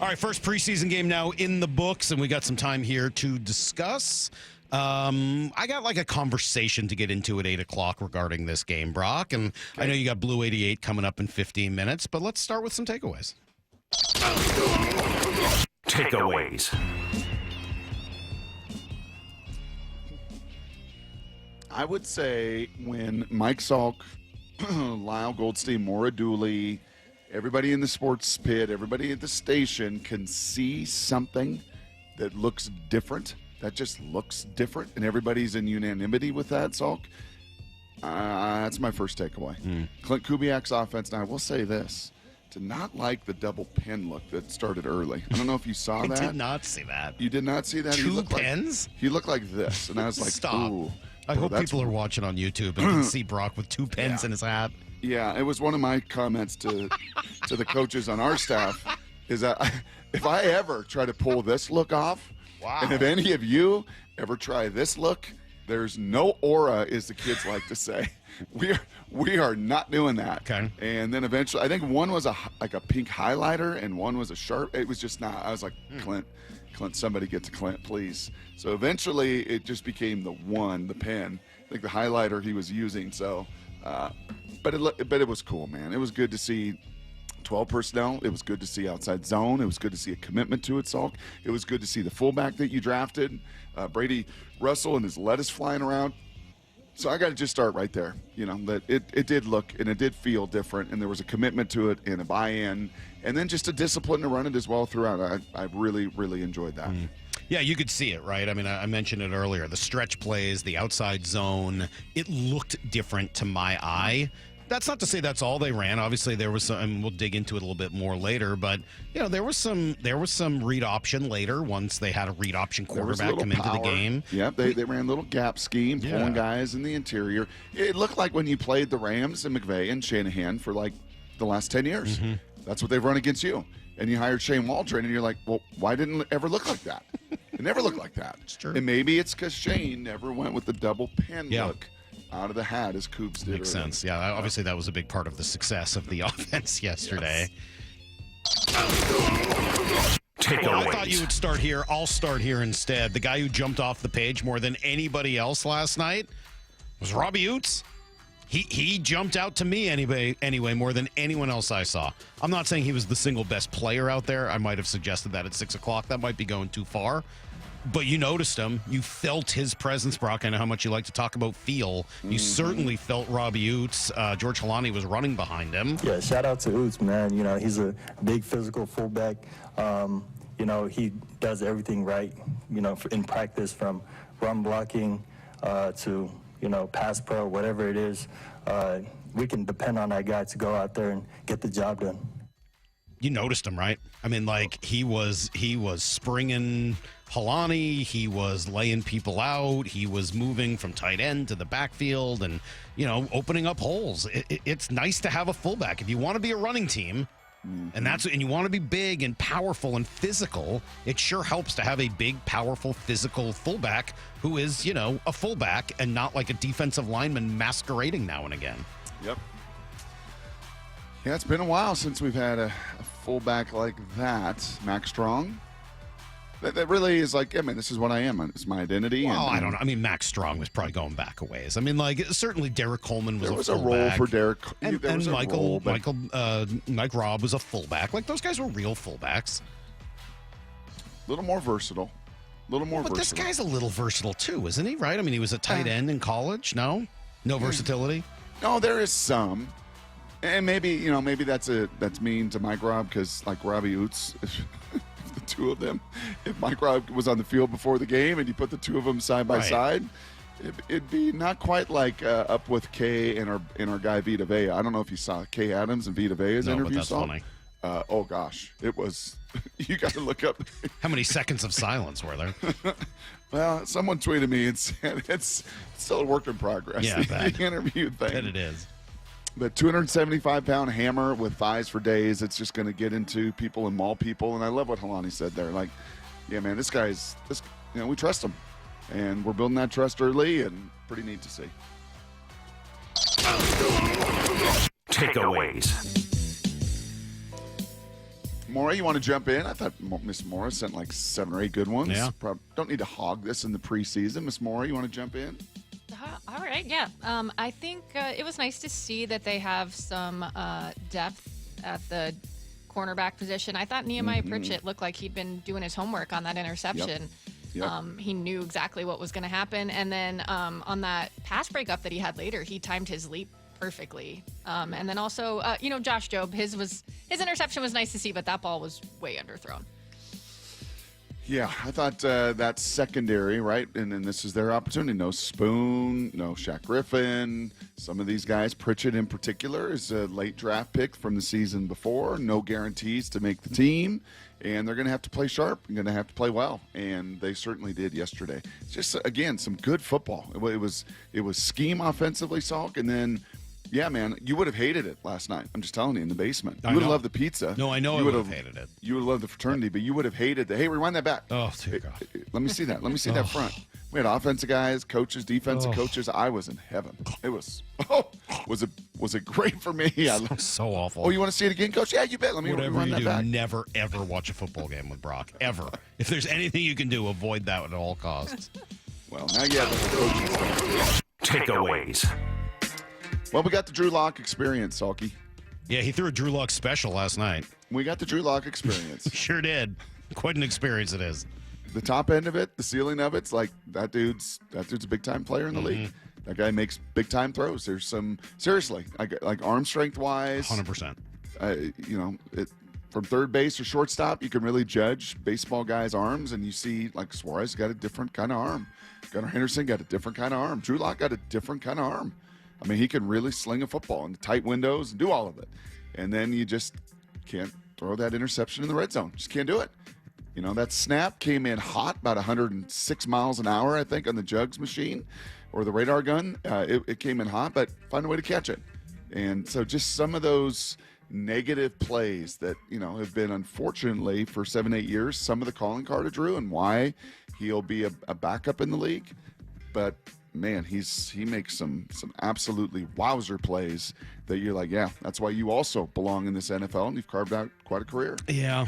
All right, first preseason game now in the books, and we got some time here to discuss. I got like a conversation to get into at 8 o'clock regarding this game, Brock, and I know you got Blue 88 coming up in 15 minutes, but let's start with some takeaways. Takeaways. I would say when Mike Salk, Lyle Goldstein, Maura Dooley, everybody in the sports pit, everybody at the station can see something that looks different, that just looks different, and everybody's in unanimity with that, Salk. That's my first takeaway. Clint Kubiak's offense, and I will say this, did not like the double pin look that started early. I don't know if you saw that. I did not see that. You did not see that? Two pins? He looked like this, and I was like, stop. Ooh. I hope people are watching on YouTube and can see Brock with two pins in his hat. Yeah, it was one of my comments to the coaches on our staff is that if I ever try to pull this look off, and if any of you ever try this look, there's no aura, as the kids like to say. We are not doing that. Okay. And then eventually, I think one was a pink highlighter and one was a sharp. It was just not. I was like, Clint, somebody get to Clint, please. So eventually, it just became the pen. I think the highlighter he was using. So, but it was cool, man. It was good to see 12 personnel. It was good to see outside zone. It was good to see a commitment to it, Salk. It was good to see the fullback that you drafted, Brady Russell, and his lettuce flying around. So I got to just start right there. You know, that it did look and it did feel different, and there was a commitment to it and a buy-in, and then just a discipline to run it as well throughout. I really, really enjoyed that. Yeah, you could see it, right? I mean, I mentioned it earlier. The stretch plays, the outside zone, it looked different to my eye. That's not to say that's all they ran. Obviously, there was some, and we'll dig into it a little bit more later. But you know, there was some read option later. Once they had a read option quarterback come into the game. Yep, they ran a little gap scheme, pulling guys in the interior. It looked like when you played the Rams and McVay and Shanahan for like the last 10 years. That's what they've run against you. And you hired Shane Waldron, and you're like, well, why didn't it ever look like that? It never looked like that. It's true. And maybe it's because Shane never went with the double pin look out of the hat as Coops did. Makes sense. Yeah, obviously that was a big part of the success of the offense yesterday. Takeaways. Well, I thought you would start here. I'll start here instead. The guy who jumped off the page more than anybody else last night was Robbie Ouzts. He jumped out to me anyway more than anyone else I saw. I'm not saying he was the single best player out there. I might have suggested that at 6 o'clock. That might be going too far. But you noticed him. You felt his presence, Brock. I know how much you like to talk about feel. You certainly felt Robbie Ouzts. George Halani was running behind him. Yeah, shout out to Ouzts, man. You know, he's a big physical fullback. You know, he does everything right, you know, in practice, from run blocking to, you know, pass pro, whatever it is. We can depend on that guy to go out there and get the job done. You noticed him, right? I mean, like, he was springing Halani. He was laying people out. He was moving from tight end to the backfield and, you know, opening up holes. It's nice to have a fullback. If you want to be a running team, and you want to be big and powerful and physical, it sure helps to have a big, powerful, physical fullback who is, you know, a fullback and not like a defensive lineman masquerading now and again. Yep. Yeah, it's been a while since we've had a fullback like that. Max Strong. That really is like, I mean, this is what I am. It's my identity. Well, I don't know. I mean, Max Strong was probably going back a ways. I mean, like, certainly Derek Coleman was there was a fullback. role for Derek. And Mike Robb was a fullback. Like, those guys were real fullbacks. A little more versatile. But this guy's a little versatile too, isn't he? Right? I mean, he was a tight end in college. No versatility. No, there is some. And maybe that's mean to Mike Robb, because like Robbie Ouzts, the two of them, if Mike Robb was on the field before the game and you put the two of them side by side, it'd be not quite like up with Kay and our guy Vita Vea. I don't know if you saw Kay Adams and Vita Vea's interview. But that's funny. Oh gosh, it was. You got to look up. How many seconds of silence were there? Well, someone tweeted me and said it's still a work in progress. Yeah, the interview thing. Bet it is. But 275-pound hammer with thighs for days, it's just going to get into people and maul people. And I love what Halani said there. Like, yeah, man, we trust him. And we're building that trust early, and pretty neat to see. Takeaways. Maury, you want to jump in? I thought Miss Mora sent like 7 or 8 good ones. Yeah. Don't need to hog this in the preseason. Miss Maury, you want to jump in? All right, yeah. I think it was nice to see that they have some depth at the cornerback position. I thought Nehemiah Pritchett looked like he'd been doing his homework on that interception. Yep. He knew exactly what was going to happen. And then on that pass breakup that he had later, he timed his leap perfectly. And then also, Josh Jobe, his interception was nice to see, but that ball was way underthrown. Yeah, I thought that secondary, right? And then this is their opportunity. No Spoon, no Shaq Griffin. Some of these guys, Pritchett in particular, is a late draft pick from the season before. No guarantees to make the team. And they're going to have to play sharp and going to have to play well. And they certainly did yesterday. It's just, again, some good football. It was scheme offensively, Salk, and then yeah, man, you would have hated it last night. I'm just telling you, in the basement. You would have loved the pizza. No, I know I would have hated it. You would have loved the fraternity, but you would have hated the, hey, rewind that back. Oh, dear God. Let me see that. Let me see that front. We had offensive guys, coaches, defensive coaches. I was in heaven. It was, was it great for me? So awful. Oh, you want to see it again, Coach? Yeah, you bet. Let me run that back. Never, ever watch a football game with Brock. Ever. If there's anything you can do, avoid that at all costs. Well, now you have the coaching stuff. Takeaways. Well, we got the Drew Lock experience, Salky. Yeah, he threw a Drew Lock special last night. We got the Drew Lock experience. Sure did. Quite an experience it is. The top end of it, the ceiling of it's like that dude's a big time player in the league. That guy makes big time throws. There's some seriously like arm strength wise, 100%. From third base or shortstop, you can really judge baseball guys' arms, and you see like Suarez got a different kind of arm. Gunnar Henderson got a different kind of arm. Drew Lock got a different kind of arm. I mean, he can really sling a football into tight windows and do all of it. And then you just can't throw that interception in the red zone. Just can't do it. You know, that snap came in hot, about 106 miles an hour, I think, on the jugs machine or the radar gun. It came in hot, but find a way to catch it. And so just some of those negative plays that, have been, unfortunately, for 7-8 years, some of the calling card of Drew and why he'll be a backup in the league. But man, he makes some absolutely wowzer plays that you're like, yeah, that's why you also belong in this NFL, and you've carved out quite a career. Yeah.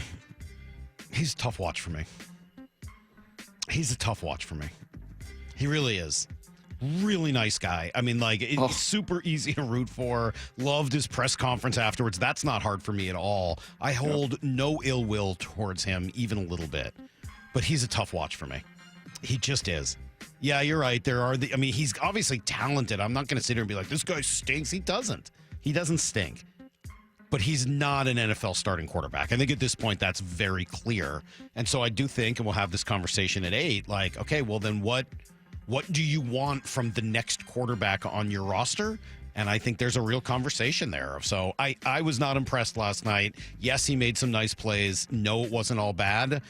He's a tough watch for me. He really is. Really nice guy. I mean, super easy to root for. Loved his press conference afterwards. That's not hard for me at all. I hold no ill will towards him, even a little bit. But he's a tough watch for me. He just is. Yeah, you're right. He's obviously talented. I'm not going to sit here and be like, this guy stinks. He doesn't. He doesn't stink. But he's not an NFL starting quarterback. I think at this point that's very clear. And so I do think, and we'll have this conversation at 8, like, okay, well then what do you want from the next quarterback on your roster? And I think there's a real conversation there. So I was not impressed last night. Yes, he made some nice plays. No, it wasn't all bad.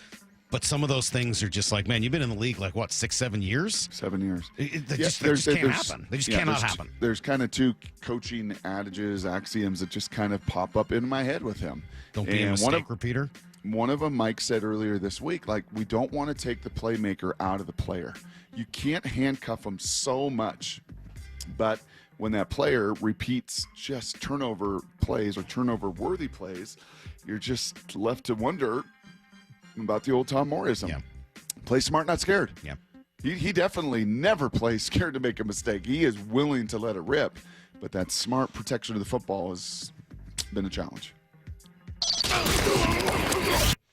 But some of those things are just like, man, you've been in the league like, 6-7 years? 7 years. They just can't happen. They just cannot happen. There's kind of 2 coaching adages, axioms that just kind of pop up in my head with him. Don't be a mistake repeater. One of them, Mike said earlier this week, like, we don't want to take the playmaker out of the player. You can't handcuff them so much. But when that player repeats just turnover plays or turnover-worthy plays, you're just left to wonder about the old Tom Mooreism. Yeah. Play smart, not scared. Yeah. He definitely never plays scared to make a mistake. He is willing to let it rip. But that smart protection of the football has been a challenge.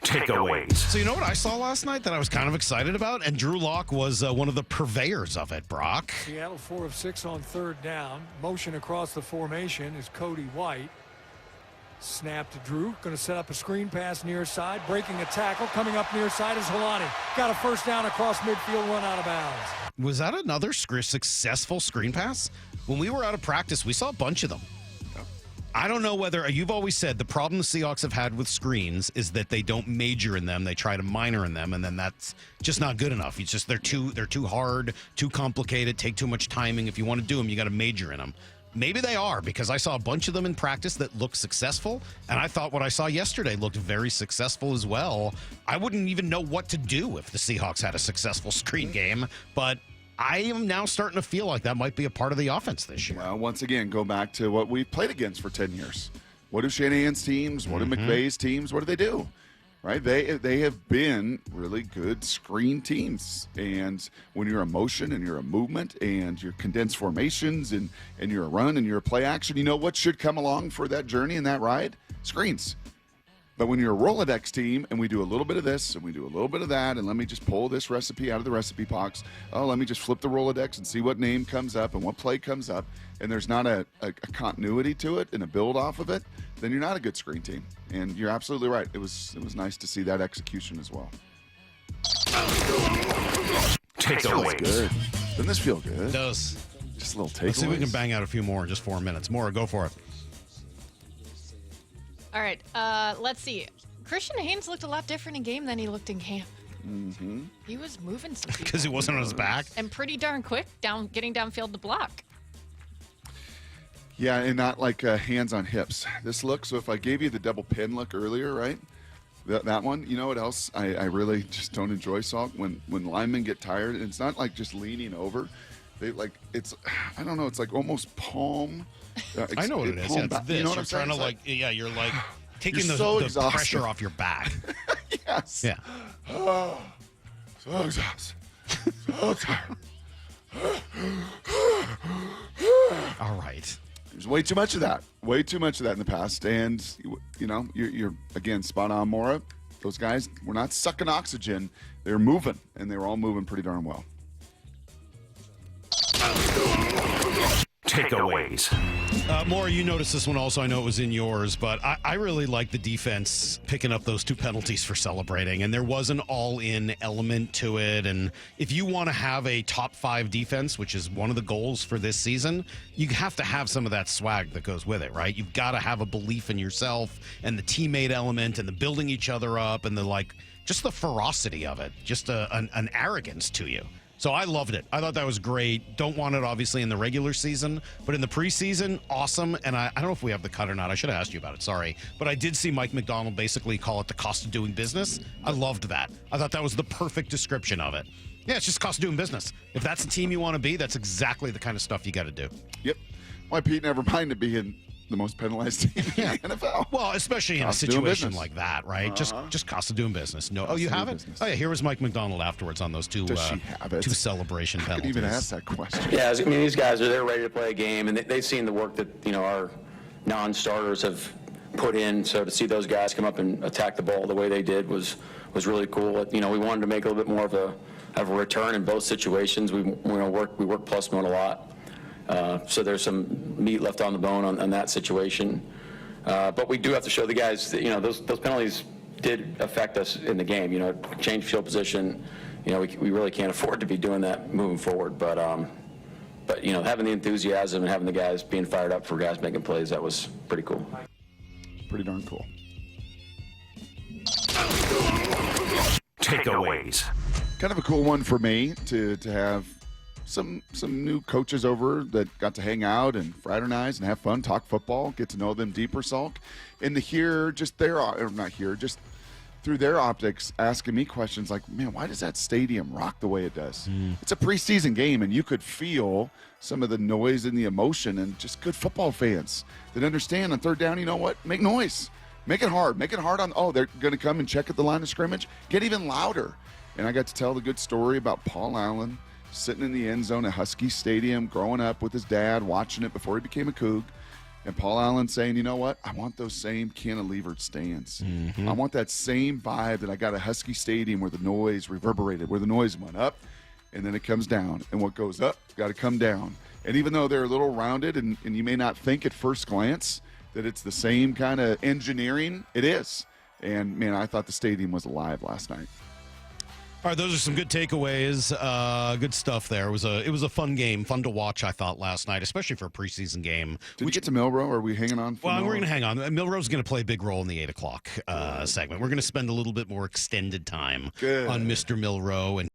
Takeaways. So you know what I saw last night that I was kind of excited about? And Drew Lock was one of the purveyors of it, Brock. Seattle 4 of 6 on 3rd down. Motion across the formation is Cody White. Snap to Drew. Going to set up a screen pass near side. Breaking a tackle. Coming up near side is Helani. Got a first down across midfield, run out of bounds. Was that another successful screen pass? When we were out of practice, we saw a bunch of them. I don't know whether you've always said the problem the Seahawks have had with screens is that they don't major in them. They try to minor in them, and then that's just not good enough. It's just they're too hard, too complicated, take too much timing. If you want to do them, you got to major in them. Maybe they are, because I saw a bunch of them in practice that looked successful, and I thought what I saw yesterday looked very successful as well. I wouldn't even know what to do if the Seahawks had a successful screen game, but I am now starting to feel like that might be a part of the offense this year. Well, once again, go back to what we've played against for 10 years. What do Shanahan's teams, what do McVay's teams, what do they do? Right? They have been really good screen teams. And when you're a motion and you're a movement and you're condensed formations and you're a run and you're a play action, you know what should come along for that journey and that ride? Screens. But when you're a Rolodex team and we do a little bit of this and we do a little bit of that, and let me just pull this recipe out of the recipe box. Oh, let me just flip the Rolodex and see what name comes up and what play comes up, and there's not a continuity to it and a build off of it, then you're not a good screen team. And you're absolutely right. It was nice to see that execution as well. Takeaways. Good. Doesn't this feel good? It does. Just a little takeaways. Let's see if we can bang out a few more in just 4 minutes. Maura, go for it. All right, let's see. Christian Haynes looked a lot different in game than he looked in camp. Mm-hmm. He was moving some people. Because he wasn't on his back? And pretty darn quick, getting downfield to block. Yeah, and not like hands on hips. This look, so if I gave you the double pin look earlier, right? That one, you know what else I really just don't enjoy, Salk? When linemen get tired, and it's not like just leaning over. They it's, I don't know, it's like almost palm. I know what it is. Yeah, it's this. You know what you're I'm trying saying? to you're like taking You're the so pressure off your back. Yes. Yeah. Oh, so exhausted. So tired. All right. There's way too much of that. Way too much of that in the past. And, you know, you're again, spot on, Maura. Those guys were not sucking oxygen. They were moving, and they were all moving pretty darn well. Takeaways. Maura, you noticed this one also. I know it was in yours, but I really like the defense picking up those 2 penalties for celebrating, and there was an all-in element to it. And if you want to have a top 5 defense, which is one of the goals for this season, you have to have some of that swag that goes with it, right? You've got to have a belief in yourself and the teammate element and the building each other up and the just the ferocity of it, just an arrogance to you. So I loved it. I thought that was great. Don't want it, obviously, in the regular season, but in the preseason, awesome. And I don't know if we have the cut or not. I should have asked you about it. Sorry. But I did see Mike McDonald basically call it the cost of doing business. I loved that. I thought that was the perfect description of it. Yeah, it's just cost of doing business. If that's the team you want to be, that's exactly the kind of stuff you got to do. Yep. Why Pete never minded being the most penalized team in the NFL. Well, especially in a situation like that, right? Just cost of doing business. No, you have it? Business. Oh, yeah, here was Mike McDonald afterwards on those 2 celebration penalties. I could even ask that question. Yeah, I mean, these guys they're ready to play a game, and they've seen the work that, our non-starters have put in. So to see those guys come up and attack the ball the way they did was really cool. We wanted to make a little bit more of a return in both situations. We work plus one a lot. So there's some meat left on the bone on that situation. But we do have to show the guys that, those penalties did affect us in the game. Change field position. We really can't afford to be doing that moving forward. But having the enthusiasm and having the guys being fired up for guys making plays, that was pretty cool. Pretty darn cool. Takeaways. Kind of a cool one for me to have some new coaches over that got to hang out and fraternize and have fun, talk football, get to know them deeper, Salk, and to hear just just through their optics asking me questions like, man, why does that stadium rock the way it does? It's a preseason game, and you could feel some of the noise and the emotion, and just good football fans that understand on third down, you know what? Make noise. Make it hard. Make it hard on, they're going to come and check at the line of scrimmage. Get even louder. And I got to tell the good story about Paul Allen sitting in the end zone at Husky Stadium, growing up with his dad, watching it before he became a Coug. And Paul Allen saying, you know what? I want those same cantilevered stands. I want that same vibe that I got at Husky Stadium where the noise reverberated, where the noise went up, and then it comes down. And what goes up, got to come down. And even though they're a little rounded and you may not think at first glance that it's the same kind of engineering, it is. And, man, I thought the stadium was alive last night. All right, those are some good takeaways. Good stuff there. It was a fun game, fun to watch, I thought, last night, especially for a preseason game. Did we get to Milroe? Are we hanging on for Well, Milroe? we're going to hang on. Milroe's going to play a big role in the 8 o'clock segment. We're going to spend a little bit more extended time on Mr. Milroe and